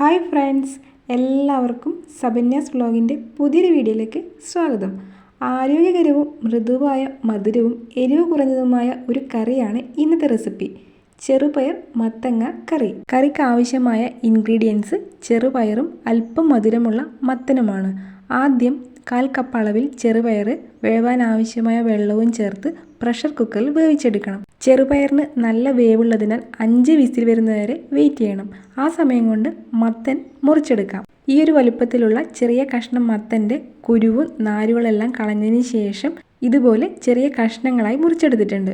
Hi friends, എല്ലാവർക്കും സബന്യാസ് വ്ലോഗിൻ്റെ പുതിയൊരു വീഡിയോയിലേക്ക് സ്വാഗതം. ആരോഗ്യകരവും മൃദുവായ മധുരവും എരിവ് കുറഞ്ഞതുമായ ഒരു കറിയാണ് ഇന്നത്തെ റെസിപ്പി. ചെറുപയർ മത്തങ്ങ കറി. കറിക്ക് ആവശ്യമായ ഇൻഗ്രീഡിയൻസ് ചെറുപയറും അല്പം മധുരമുള്ള മത്തനുമാണ്. ആദ്യം 1/4 കപ്പ് അളവിൽ ചെറുപയർ വേവാൻ ആവശ്യമായ വെള്ളവും ചേർത്ത് പ്രഷർ കുക്കറിൽ വേവിച്ചെടുക്കണം. ചെറുപയറിന് നല്ല വേവുള്ളതിനാൽ 5 വിസിൽ വരുന്നവരെ വെയിറ്റ് ചെയ്യണം. ആ സമയം കൊണ്ട് മത്തൻ മുറിച്ചെടുക്കാം. ഈ ഒരു വലുപ്പത്തിലുള്ള ചെറിയ കഷ്ണം മത്തൻ്റെ കുരുവും നാരുകളെല്ലാം കളഞ്ഞതിന് ശേഷം ഇതുപോലെ ചെറിയ കഷ്ണങ്ങളായി മുറിച്ചെടുത്തിട്ടുണ്ട്.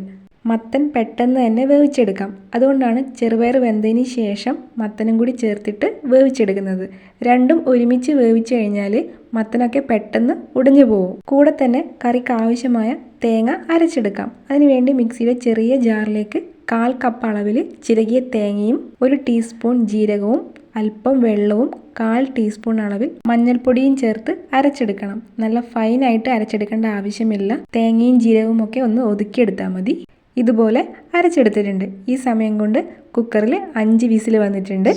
മത്തൻ പെട്ടെന്ന് തന്നെ വേവിച്ചെടുക്കാം. അതുകൊണ്ടാണ് ചെറുപയർ വെന്തതിന് ശേഷം മത്തനും കൂടി ചേർത്തിട്ട് വേവിച്ചെടുക്കുന്നത്. രണ്ടും ഒരുമിച്ച് വേവിച്ച് കഴിഞ്ഞാൽ മത്തനൊക്കെ പെട്ടെന്ന് ഉടഞ്ഞു പോകും. കൂടെ തന്നെ കറിക്ക് ആവശ്യമായ തേങ്ങ അരച്ചെടുക്കാം. അതിനുവേണ്ടി മിക്സിയിലെ ചെറിയ ജാറിലേക്ക് 1/4 കപ്പ് അളവിൽ ചിരകിയ തേങ്ങയും 1 ടീസ്പൂൺ ജീരകവും അല്പം വെള്ളവും 1/4 ടീസ്പൂൺ അളവിൽ മഞ്ഞൾപ്പൊടിയും ചേർത്ത് അരച്ചെടുക്കണം. നല്ല ഫൈനായിട്ട് അരച്ചെടുക്കേണ്ട ആവശ്യമില്ല. തേങ്ങയും ജീരകവും ഒക്കെ ഒന്ന് ഒതുക്കിയെടുത്താൽ മതി. ഇതുപോലെ അരച്ചെടുത്തിട്ടുണ്ട്. ഈ സമയം കൊണ്ട് കുക്കറിൽ 5 വിസിൽ വന്നിട്ടുണ്ട്.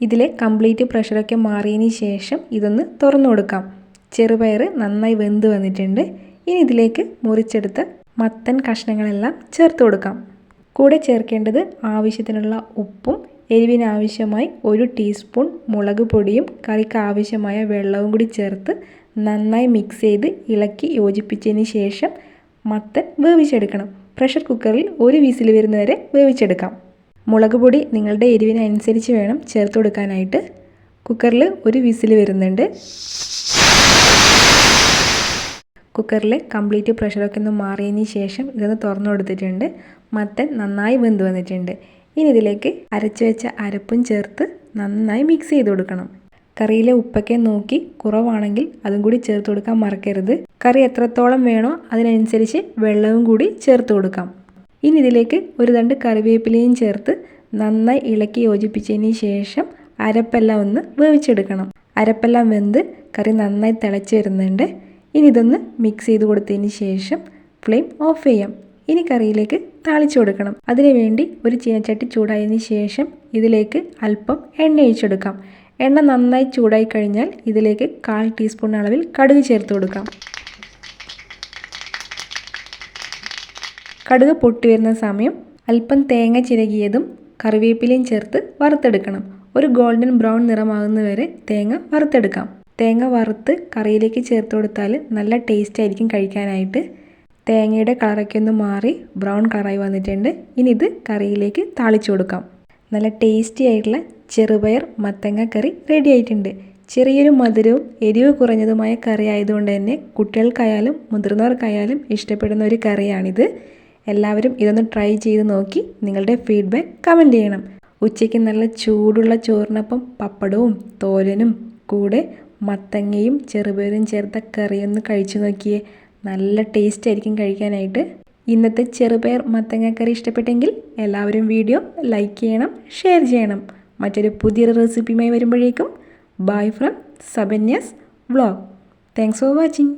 ഇതിലെ കംപ്ലീറ്റ് പ്രഷറൊക്കെ മാറിയതിന് ശേഷം ഇതൊന്ന് തുറന്നു കൊടുക്കാം. ചെറുപയർ നന്നായി വെന്ത് വന്നിട്ടുണ്ട്. ഇനി ഇതിലേക്ക് മുറിച്ചെടുത്ത മത്തൻ കഷ്ണങ്ങളെല്ലാം ചേർത്ത് കൊടുക്കാം. കൂടെ ചേർക്കേണ്ടത് ആവശ്യത്തിനുള്ള ഉപ്പും എരിവിനാവശ്യമായി 1 ടീസ്പൂൺ മുളക് പൊടിയും കറിക്ക് ആവശ്യമായ വെള്ളവും കൂടി ചേർത്ത് നന്നായി മിക്സ് ചെയ്ത് ഇളക്കി യോജിപ്പിച്ചതിന് ശേഷം മത്തൻ വേവിച്ചെടുക്കണം. പ്രഷർ കുക്കറിൽ 1 വിസിൽ വരുന്നവരെ വേവിച്ചെടുക്കാം. മുളക് പൊടി നിങ്ങളുടെ എരിവിനനുസരിച്ച് വേണം ചേർത്ത് കൊടുക്കാനായിട്ട്. കുക്കറിൽ 1 വിസിൽ വരുന്നുണ്ട്. കുക്കറിൽ കംപ്ലീറ്റ് പ്രഷറൊക്കെ ഒന്ന് മാറിയതിന് ശേഷം ഇതൊന്ന് തുറന്നു കൊടുത്തിട്ടുണ്ട്. മത്തൻ നന്നായി വെന്ത് വന്നിട്ടുണ്ട്. ഇനി ഇതിലേക്ക് അരച്ചു വെച്ച അരപ്പും ചേർത്ത് നന്നായി മിക്സ് ചെയ്ത് കൊടുക്കണം. കറിയിലെ ഉപ്പൊക്കെ നോക്കി കുറവാണെങ്കിൽ അതും കൂടി ചേർത്ത് കൊടുക്കാൻ മറക്കരുത്. കറി എത്രത്തോളം വേണോ അതിനനുസരിച്ച് വെള്ളവും കൂടി ചേർത്ത് കൊടുക്കാം. ഇനി ഇതിലേക്ക് 1 തണ്ട് കറിവേപ്പിലയും ചേർത്ത് നന്നായി ഇളക്കി യോജിപ്പിച്ചതിന് ശേഷം അരപ്പെല്ലാം ഒന്ന് വേവിച്ചെടുക്കണം. അരപ്പെല്ലാം വെന്ത് കറി നന്നായി തിളച്ച് വരുന്നുണ്ട്. ഇനി ഇതൊന്ന് മിക്സ് ചെയ്ത് കൊടുത്തതിന് ശേഷം ഫ്ലെയിം ഓഫ് ചെയ്യാം. ഇനി കറിയിലേക്ക് താളിച്ചു കൊടുക്കണം. അതിനുവേണ്ടി ഒരു ചീനച്ചട്ടി ചൂടായതിന് ശേഷം ഇതിലേക്ക് അല്പം എണ്ണ ഒഴിച്ചെടുക്കാം. എണ്ണ നന്നായി ചൂടായി കഴിഞ്ഞാൽ ഇതിലേക്ക് 1/4 ടീസ്പൂൺ അളവിൽ കടുക് ചേർത്ത് കൊടുക്കാം. കടുക് പൊട്ടി വരുന്ന സമയം അല്പം തേങ്ങ ചിരകിയതും കറിവേപ്പിലയും ചേർത്ത് വറുത്തെടുക്കണം. ഒരു ഗോൾഡൻ ബ്രൗൺ നിറമാകുന്നവരെ തേങ്ങ വറുത്തെടുക്കാം. തേങ്ങ വറുത്ത് കറിയിലേക്ക് ചേർത്ത് കൊടുത്താൽ നല്ല ടേസ്റ്റ് ആയിരിക്കും കഴിക്കാനായിട്ട്. തേങ്ങയുടെ കളറൊക്കെ ഒന്ന് മാറി ബ്രൗൺ കളറായി വന്നിട്ടുണ്ട്. ഇനി ഇത് കറിയിലേക്ക് താളിച്ചു കൊടുക്കാം. നല്ല ടേസ്റ്റി ആയിട്ടുള്ള ചെറുപയർ മത്തങ്ങ കറി റെഡി ആയിട്ടുണ്ട്. ചെറിയൊരു മധുരവും എരിവ് കുറഞ്ഞതുമായ കറി ആയതുകൊണ്ട് തന്നെ കുട്ടികൾക്കായാലും മുതിർന്നവർക്കായാലും ഇഷ്ടപ്പെടുന്ന ഒരു കറിയാണിത്. എല്ലാവരും ഇതൊന്ന് ട്രൈ ചെയ്ത് നോക്കി നിങ്ങളുടെ ഫീഡ്ബാക്ക് കമൻറ്റ് ചെയ്യണം. ഉച്ചയ്ക്ക് നല്ല ചൂടുള്ള ചോറിനൊപ്പം പപ്പടവും തോരനും കൂടെ മത്തങ്ങയും ചെറുപയറും ചേർത്ത കറിയൊന്ന് കഴിച്ചു നോക്കിയേ. നല്ല ടേസ്റ്റ് ആയിരിക്കും കഴിക്കാനായിട്ട്. ഇന്നത്തെ ചെറുപയർ മത്തങ്ങ കറി ഇഷ്ടപ്പെട്ടെങ്കിൽ എല്ലാവരും വീഡിയോ ലൈക്ക് ചെയ്യണം, ഷെയർ ചെയ്യണം. മറ്റൊരു പുതിയൊരു റെസിപ്പിയുമായി വരുമ്പോഴേക്കും bye from Sabanya's vlog. Thanks for watching.